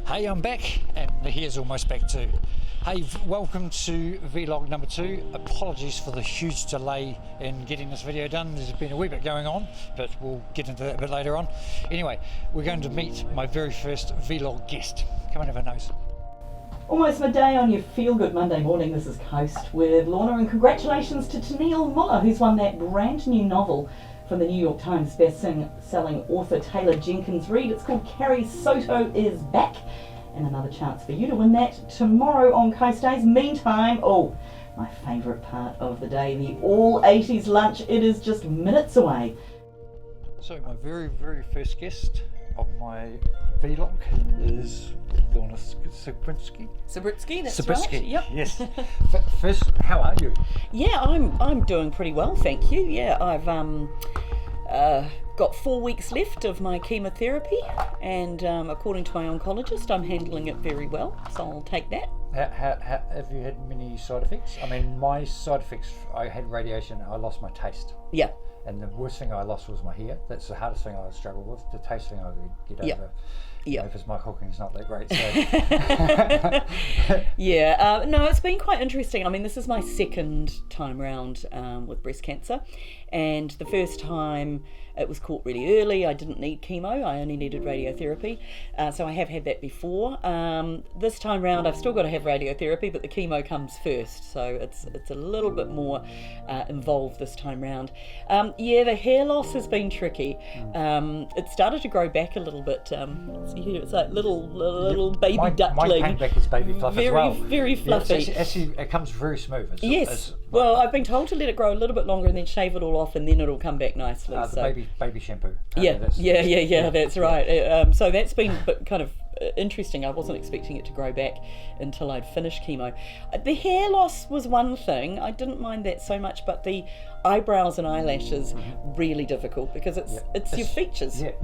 Hey, I'm back, and the hair's almost back too. Hey, welcome to vlog number 2. Apologies for the huge delay in getting this video done. There's been a wee bit going on, but we'll get into that a bit later on. Anyway, we're going to meet my very first vlog guest. Come and have a nose. Almost midday on your feel-good Monday morning. This is Coast with Lorna, and congratulations to Tennille Muller, who's won that brand new novel from the New York Times best-selling author Taylor Jenkins Reid. It's called Carrie Soto is Back, and another chance for you to win that tomorrow on Coast Days. Meantime, my favourite part of the day, the all 80s lunch. It is just minutes away. So my very, very first guest of my vlog is Lorna Subritzky. Subritzky, that's Subritzky, right. Yep. Yes. First, how are you? Yeah, I'm doing pretty well, thank you. Yeah, I've got 4 weeks left of my chemotherapy, and according to my oncologist, I'm handling it very well, so I'll take that. Have you had many side effects? I mean, my side effects, I had radiation, I lost my taste. Yeah. And the worst thing I lost was my hair. That's the hardest thing I struggle with. The taste thing I could get over. Yeah, because my cooking's not that great. So. Yeah, no, it's been quite interesting. I mean, this is my second time round with breast cancer, and the first time it was caught really early. I didn't need chemo, I only needed radiotherapy, so I have had that before. This time round I've still got to have radiotherapy, but the chemo comes first, so it's a little bit more involved this time round. Yeah, the hair loss has been tricky. It started to grow back a little bit. See here, it's like little baby duckling. Mine came back as baby fluff as well. Very fluffy. Yeah, actually, it comes very smooth. Well, I've been told to let it grow a little bit longer and then shave it all off, and then it'll come back nicely. Baby shampoo. Yeah, that's right. So that's been kind of interesting. I wasn't expecting it to grow back until I'd finished chemo. The hair loss was one thing. I didn't mind that so much, but the eyebrows and eyelashes really difficult, because it's your features. It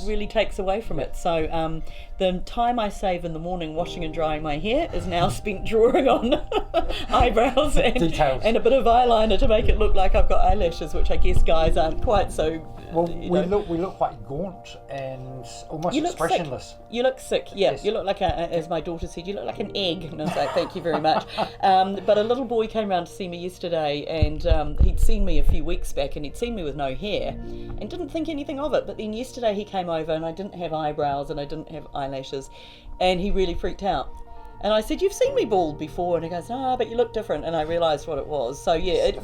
really takes away from it. So the time I save in the morning washing and drying my hair is now spent drawing on eyebrows and a bit of eyeliner to make it look like I've got eyelashes, which I guess guys aren't quite so. Well, we look quite gaunt and almost expressionless. You look sick, yeah. Yes. You look like as my daughter said, you look like an egg. And I was like, thank you very much. But a little boy came round to see me yesterday, and he'd seen me a few weeks back, and he'd seen me with no hair and didn't think anything of it. But then yesterday he came over, and I didn't have eyebrows and I didn't have eyelashes, and he really freaked out. And I said, "You've seen me bald before," and he goes, "No, but you look different." And I realised what it was. So yeah, it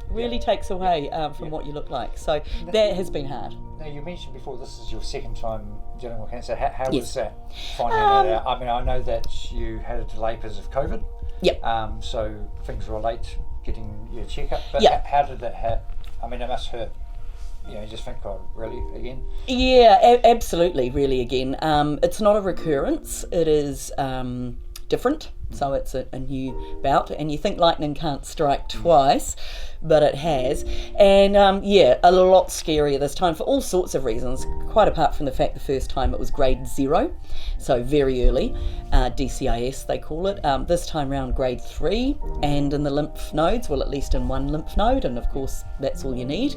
really takes away from what you look like. So that has been hard. Now, you mentioned before this is your second time dealing with cancer. How was that, finding that out? I mean, I know that you had a delay because of COVID. Yep. So things were late getting your checkup. But how did that hurt? I mean, it must hurt. You know, you just think, oh, really, again? Yeah, absolutely, really, again. It's not a recurrence. It is different. So it's a new bout, and you think lightning can't strike twice, but it has. And a lot scarier this time for all sorts of reasons, quite apart from the fact the first time it was grade 0, so very early, DCIS they call it. This time round grade 3, and in the lymph nodes, well, at least in one lymph node, and of course that's all you need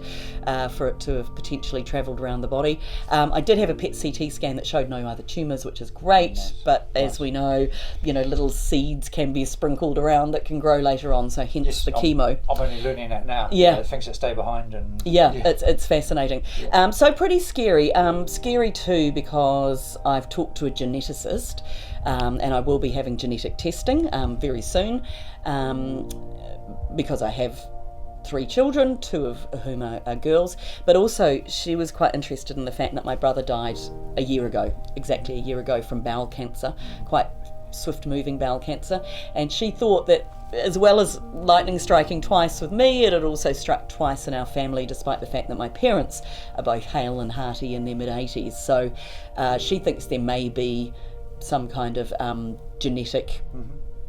for it to have potentially travelled around the body. I did have a PET CT scan that showed no other tumours, which is great, but as we know, little seeds can be sprinkled around that can grow later on, so hence the chemo. I'm only learning that now. Things that stay behind. And it's fascinating. So pretty scary. Scary too, because I've talked to a geneticist, and I will be having genetic testing very soon, because I have 3 children, 2 of whom are girls, but also she was quite interested in the fact that my brother died exactly a year ago from bowel cancer, quite swift moving bowel cancer, and she thought that as well as lightning striking twice with me, it had also struck twice in our family, despite the fact that my parents are both hale and hearty in their mid-80s. So she thinks there may be some kind of genetic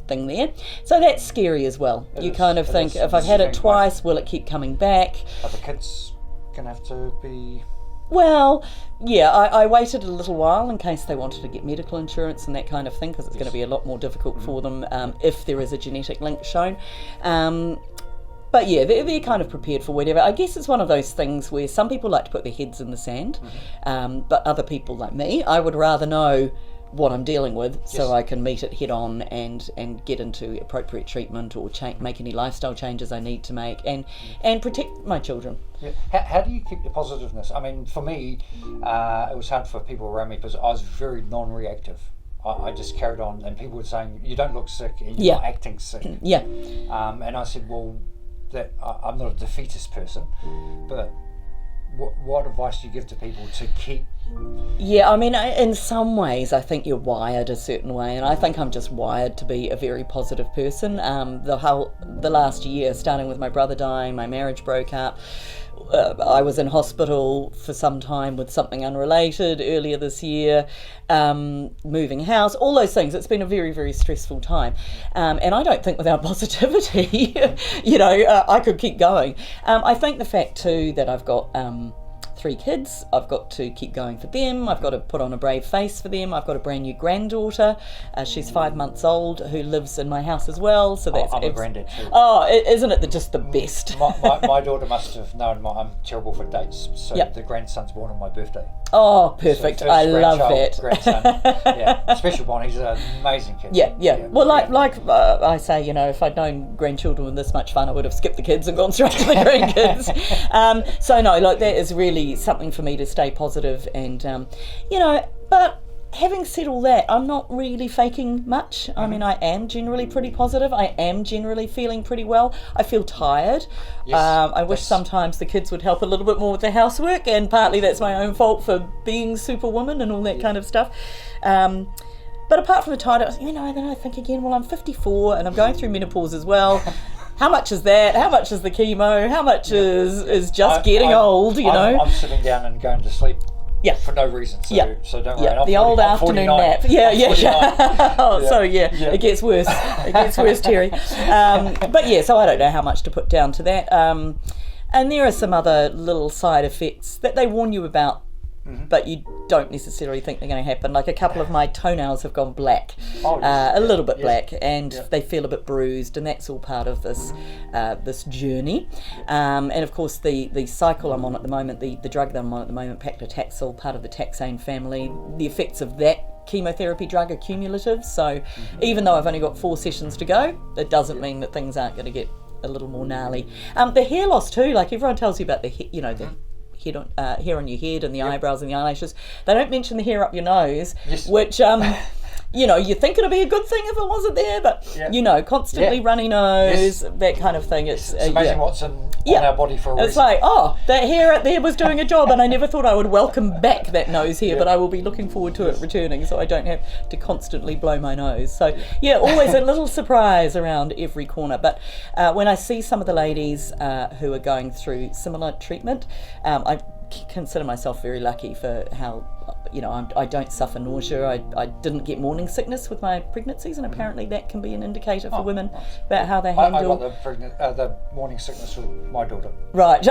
thing there. So that's scary as well. You kind of think, if I've had it twice, will it keep coming back? Are the kids going to have to be... Well, yeah, I waited a little while in case they wanted to get medical insurance and that kind of thing, because it's going to be a lot more difficult for them if there is a genetic link shown. But yeah, they're kind of prepared for whatever. I guess it's one of those things where some people like to put their heads in the sand, but other people like me, I would rather know what I'm dealing with, so I can meet it head on and get into appropriate treatment or make any lifestyle changes I need to make and protect my children. Yeah. How do you keep the positiveness? I mean, for me, it was hard for people around me because I was very non-reactive. I just carried on, and people were saying, you don't look sick and you're not acting sick. Yeah. And I said, well, I'm not a defeatist person, but what advice do you give to people to keep? Yeah, I mean, in some ways, I think you're wired a certain way, and I think I'm just wired to be a very positive person. The last year, starting with my brother dying, my marriage broke up. I was in hospital for some time with something unrelated earlier this year, moving house, all those things. It's been a very, very stressful time. And I don't think without positivity, I could keep going. I think the fact too that I've got 3 kids, I've got to keep going for them, I've got to put on a brave face for them, I've got a brand new granddaughter, she's 5 months old, who lives in my house as well, so that's... I'm a granddad too. Oh, isn't it just the best? My daughter must have known I'm terrible for dates, so the grandson's born on my birthday. Oh, perfect. So I love that. Grandson. Yeah, special bond. He's an amazing kid. Yeah. Well, like I say, if I'd known grandchildren were this much fun, I would have skipped the kids and gone straight to the grandkids. So no, like that is really something for me to stay positive and, but having said all that, I'm not really faking much. I mean, I am generally pretty positive. I am generally feeling pretty well. I feel tired. Yes, I wish sometimes the kids would help a little bit more with the housework, and partly that's my own fault for being superwoman and all that kind of stuff. But apart from the tired, then I think again, well, I'm 54 and I'm going through menopause as well. How much is that? How much is the chemo? How much is just getting old, I'm sitting down and going to sleep. Yeah. For no reason, so don't worry. The old afternoon nap. Yeah. It gets worse. It gets worse, Terry. So I don't know how much to put down to that. And there are some other little side effects that they warn you about, but you don't necessarily think they're going to happen. Like a couple of my toenails have gone black, a little bit black, and they feel a bit bruised, and that's all part of this this journey. And of course, the cycle I'm on at the moment, the drug that I'm on at the moment, paclitaxel, part of the taxane family, the effects of that chemotherapy drug are cumulative. So even though I've only got 4 sessions to go, it doesn't mean that things aren't going to get a little more gnarly. The hair loss too, like everyone tells you about the hair on your head and the eyebrows and the eyelashes. They don't mention the hair up your nose, which you think it'd be a good thing if it wasn't there, but constantly runny nose, that kind of thing. It's amazing what's on our body for a reason. It's like, that hair out there was doing a job, and I never thought I would welcome back that nose hair, but I will be looking forward to it returning, so I don't have to constantly blow my nose. So always a little surprise around every corner. But when I see some of the ladies who are going through similar treatment, I consider myself very lucky for how I don't suffer nausea. I didn't get morning sickness with my pregnancies, and apparently that can be an indicator for women about how they handle. I got the morning sickness with my daughter. Right.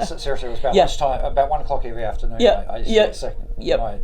Seriously, it was about lunchtime, about 1 o'clock every afternoon. I used to get sick. My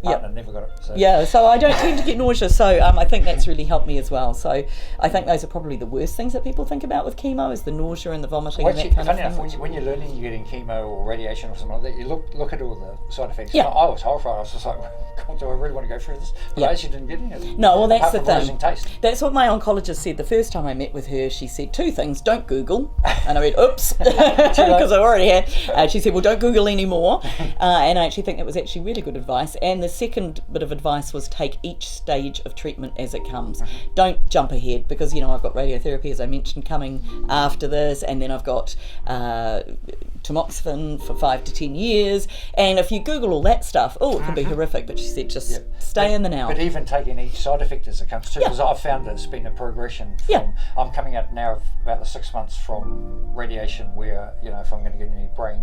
partner never got it. So I don't tend to get nauseous, so I think that's really helped me as well. So I think those are probably the worst things that people think about with chemo, is the nausea and the vomiting and that kind of thing. When you're learning you're getting chemo or radiation or something like that, you look at all the side effects. I was horrified. I was just like, God, do I really want to go through this? But I actually didn't get any of it. No, well, that's the thing. Taste. That's what my oncologist said the first time I met with her. She said 2 things: don't Google, and I went, oops, because I already had. She said, well, don't Google anymore, and I actually think that was actually really good advice. And the second bit of advice was take each stage of treatment as it comes. Don't jump ahead, because I've got radiotherapy, as I mentioned, coming after this, and then I've got tamoxifen for 5 to 10 years, and if you Google all that stuff, it can be horrific. But she said just stay in the now. But even taking each side effect as it comes too, because I've found that it's been a progression from, I'm coming out now of about the 6 months from radiation, where if I'm going to get any brain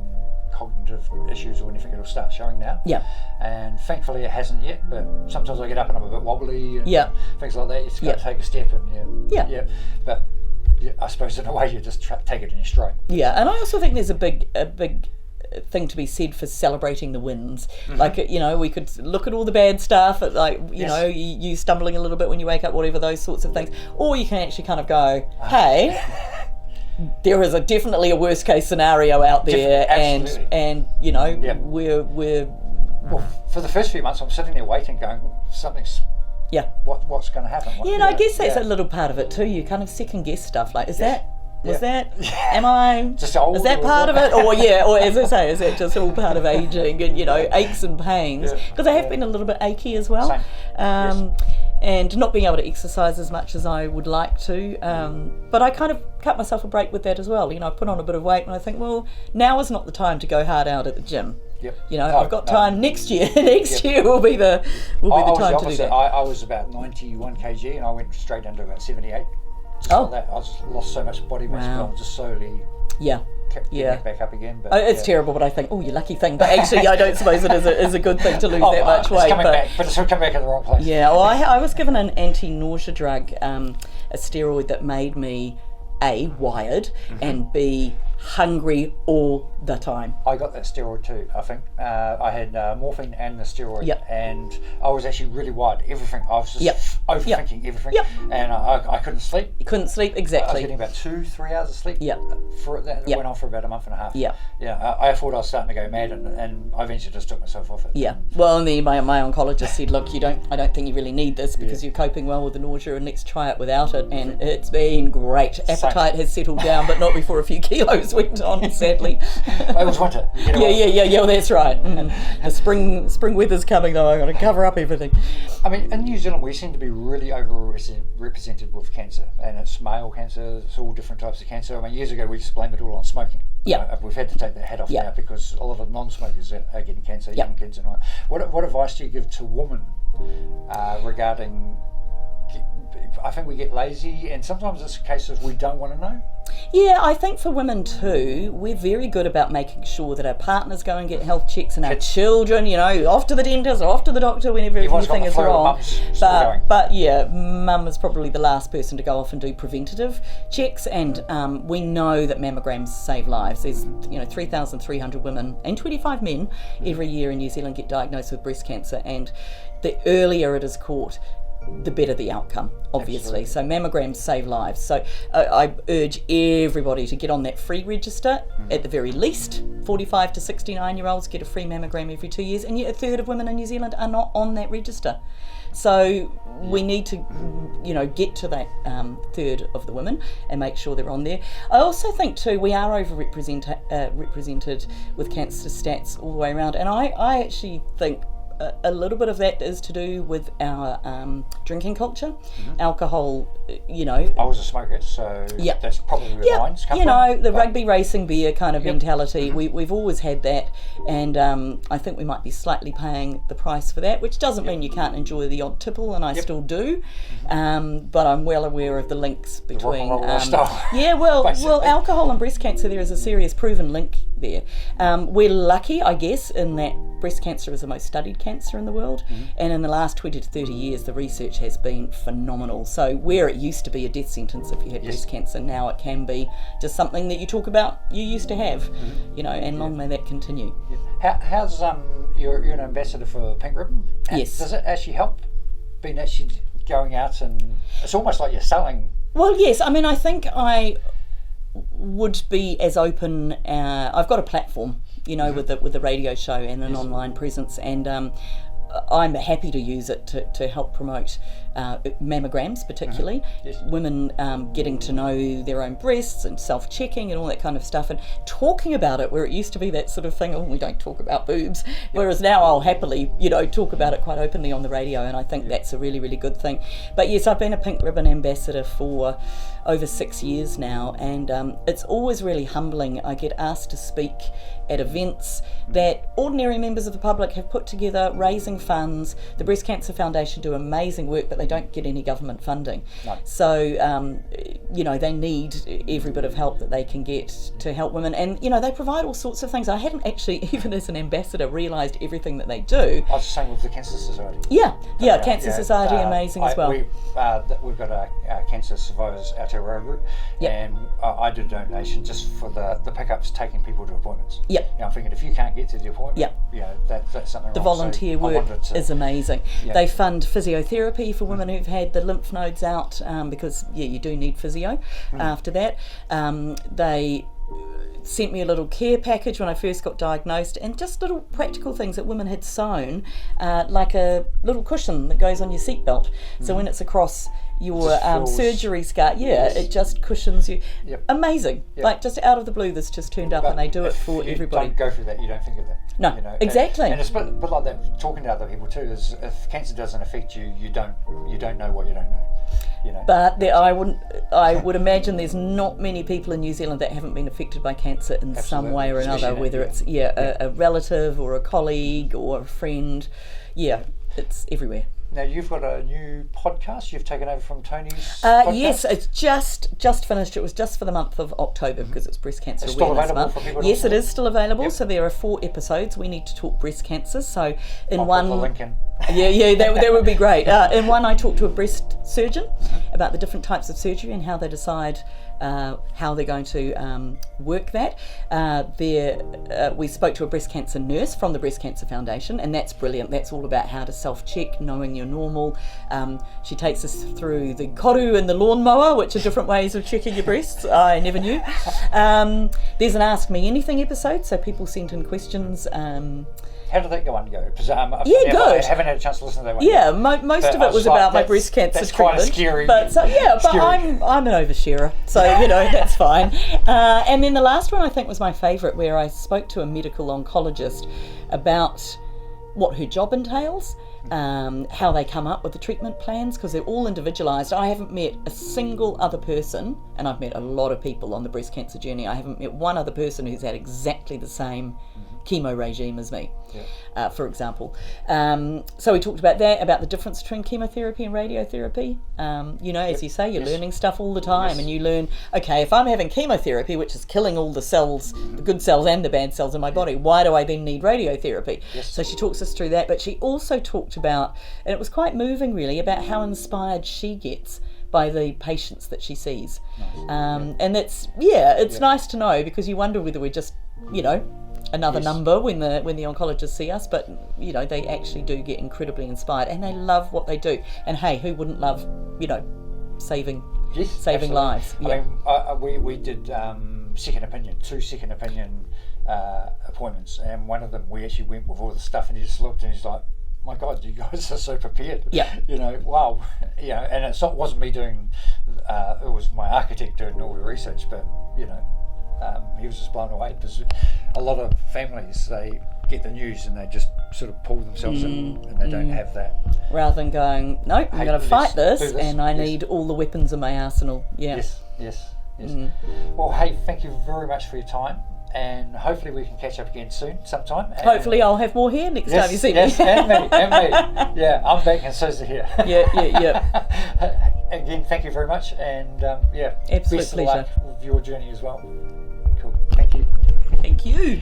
cognitive issues or anything, it'll start showing now. And thankfully it hasn't yet, but sometimes I get up and I'm a bit wobbly and things like that. You just got to take a step and but I suppose in a way you just take it in your stride. And I also think there's a big thing to be said for celebrating the wins. Like, we could look at all the bad stuff, like, you stumbling a little bit when you wake up, whatever, those sorts of things, or you can actually kind of go, hey, there is definitely a worst case scenario out there, and we're well, for the first few months I'm sitting there waiting, going, something's Yeah. What's going to happen? Yeah, and I guess that's a little part of it too. You kind of second guess stuff like, was that, am I, just old, is that part of it? Or as I say, is that just all part of aging and, aches and pains? Because I have been a little bit achy as well. And not being able to exercise as much as I would like to. But I kind of cut myself a break with that as well. I put on a bit of weight and I think, well, now is not the time to go hard out at the gym. I've got time next year. Next year will be the time to do that. I was about 91 kg and I went straight into about 78. Just like that. I just lost so much body mass, but I'm just slowly kept getting it back up again. But, it's terrible, but I think, you're lucky thing. But actually, I don't suppose it is a good thing to lose that much weight. But it's coming back in the wrong place. Yeah, well, I was given an anti-nausea drug, a steroid that made me A, wired, and B, hungry all the time. I got that steroid too. I think I had morphine and the steroid, and I was actually really wired. Everything. I was just overthinking everything, and I couldn't sleep. You couldn't sleep, exactly. I was getting about 2-3 hours of sleep. For that went on for about a month and a half. I thought I was starting to go mad, and I eventually just took myself off it. Well, and my oncologist said, look, I don't think you really need this because you're coping well with the nausea, and let's try it without it. And it's been great. Appetite has settled down, but not before a few kilos went on, sadly. It was winter. Well, that's right. The spring weather's coming though. I've got to cover up everything. I mean, in New Zealand we seem to be really overrepresented with cancer, and it's male cancer, it's all different types of cancer. I mean, years ago we just blamed it all on smoking. We've had to take that hat off now because a lot of non-smokers are getting cancer, young kids and all that. What advice do you give to women regarding, I think we get lazy and sometimes it's a case of we don't want to know? Yeah, I think for women too, we're very good about making sure that our partners go and get health checks and our children, off to the dentist or off to the doctor whenever anything is wrong. But mum is probably the last person to go off and do preventative checks, and we know that mammograms save lives. There's 3,300 women and 25 men every year in New Zealand get diagnosed with breast cancer, and the earlier it is caught, the better the outcome, obviously. Absolutely. So mammograms save lives. So I urge everybody to get on that free register. At the very least, 45 to 69-year-olds get a free mammogram every 2 years, and yet a third of women in New Zealand are not on that register. So we need to, get to that third of the women and make sure they're on there. I also think too we are represented with cancer stats all the way around, and I actually think a little bit of that is to do with our drinking culture. Alcohol, I was a smoker, so that's probably where mine's come from. The rugby racing beer kind of mentality, we've always had that, and I think we might be slightly paying the price for that, which doesn't mean you can't enjoy the odd tipple, and I still do, but I'm well aware of the links between alcohol and breast cancer. There is a serious proven link there. We're lucky, I guess, in that breast cancer is the most studied cancer in the world, and in the last 20 to 30 years the research has been phenomenal. So where it used to be a death sentence if you had breast cancer, now it can be just something that you talk about you used to have, and long may that continue. How's you're an ambassador for Pink Ribbon? Yes. Does it actually help being actually going out, and it's almost like you're selling? Well, yes, I mean, I think I would be as open. I've got a platform, with the radio show and an online presence, and I'm happy to use it to help promote mammograms, particularly women getting to know their own breasts and self-checking and all that kind of stuff, and talking about it, where it used to be that sort of thing, we don't talk about boobs, whereas now I'll happily talk about it quite openly on the radio, and I think that's a really, really good thing. But yes, I've been a Pink Ribbon ambassador for over 6 years now, and it's always really humbling. I get asked to speak at events that ordinary members of the public have put together, raising funds. The Breast Cancer Foundation do amazing work, but they don't get any government funding. No. So, they need every bit of help that they can get to help women. And, they provide all sorts of things. I hadn't actually, even as an ambassador, realised everything that they do. I was the same with the Cancer Society. Cancer Society, amazing as well. We've got a Cancer Survivors Aotearoa group, and I did a donation just for the pickups, taking people to appointments. I'm thinking if you can't get to the appointment, that's something wrong. The volunteer work is amazing. They fund physiotherapy for women who've had the lymph nodes out, because you do need physio after that. They sent me a little care package when I first got diagnosed, and just little practical things that women had sewn, like a little cushion that goes on your seatbelt. So when it's across your surgery scar, it just cushions you. Amazing. Like, just out of the blue, this just turned up, and they do it for everybody. Don't go through that, you don't think of that. No, exactly. And it's a bit like that, talking to other people too, is if cancer doesn't affect you, you don't know what you don't know. But I would imagine there's not many people in New Zealand that haven't been affected by cancer in some way or another, whether it's a relative or a colleague or a friend. It's everywhere. Now, you've got a new podcast you've taken over from Tony's podcast? Yes, it's just finished. It was just for the month of October because it's Breast Cancer Awareness Month. Yes, it is still available. So there are 4 episodes. We need to talk breast cancer. So in one, put the link in. that would be great. In one, I talked to a breast surgeon about the different types of surgery and how they decide how they're going to work that. We spoke to a breast cancer nurse from the Breast Cancer Foundation, and that's brilliant. That's all about how to self-check, knowing you're normal. She takes us through the koru and the lawnmower, which are different ways of checking your breasts. I never knew. There's an Ask Me Anything episode, so people sent in questions. How did that go? Because good. I haven't had a chance to listen to that one. Yeah, most of it was about my breast cancer that's treatment. Quite scary. But I'm an oversharer, so that's fine. And then the last one I think was my favourite, where I spoke to a medical oncologist about what her job entails, how they come up with the treatment plans, because they're all individualised. I haven't met a single other person, and I've met a lot of people on the breast cancer journey. I haven't met one other person who's had exactly the same chemo regime as me, for example. So we talked about that, about the difference between chemotherapy and radiotherapy. As you say, you're learning stuff all the time, and you learn, okay, if I'm having chemotherapy, which is killing all the cells, the good cells and the bad cells in my body, why do I then need radiotherapy? So she talks us through that, but she also talked about, and it was quite moving really, about how inspired she gets by the patients that she sees. And it's nice to know, because you wonder whether we're just, another number when the oncologists see us, but they actually do get incredibly inspired, and they love what they do. And hey, who wouldn't love saving lives? I mean, we did two second opinion appointments, and one of them we actually went with all the stuff, and he just looked and he's like, my God, you guys are so prepared. Wow. And it wasn't me doing, it was my architect doing all the research, but he was just blown away, because a lot of families, they get the news and they just sort of pull themselves in, and they don't have that. Rather than going, no, I'm going to fight this, and I need all the weapons in my arsenal. Yes. Well, hey, thank you very much for your time, and hopefully we can catch up again soon, sometime. And hopefully I'll have more hair next time you see me. Yes, and me. Yeah, I'm back, and so's the hair. Again, thank you very much, and absolute best pleasure. of luck with your journey as well. Cool. Thank you. Thank you.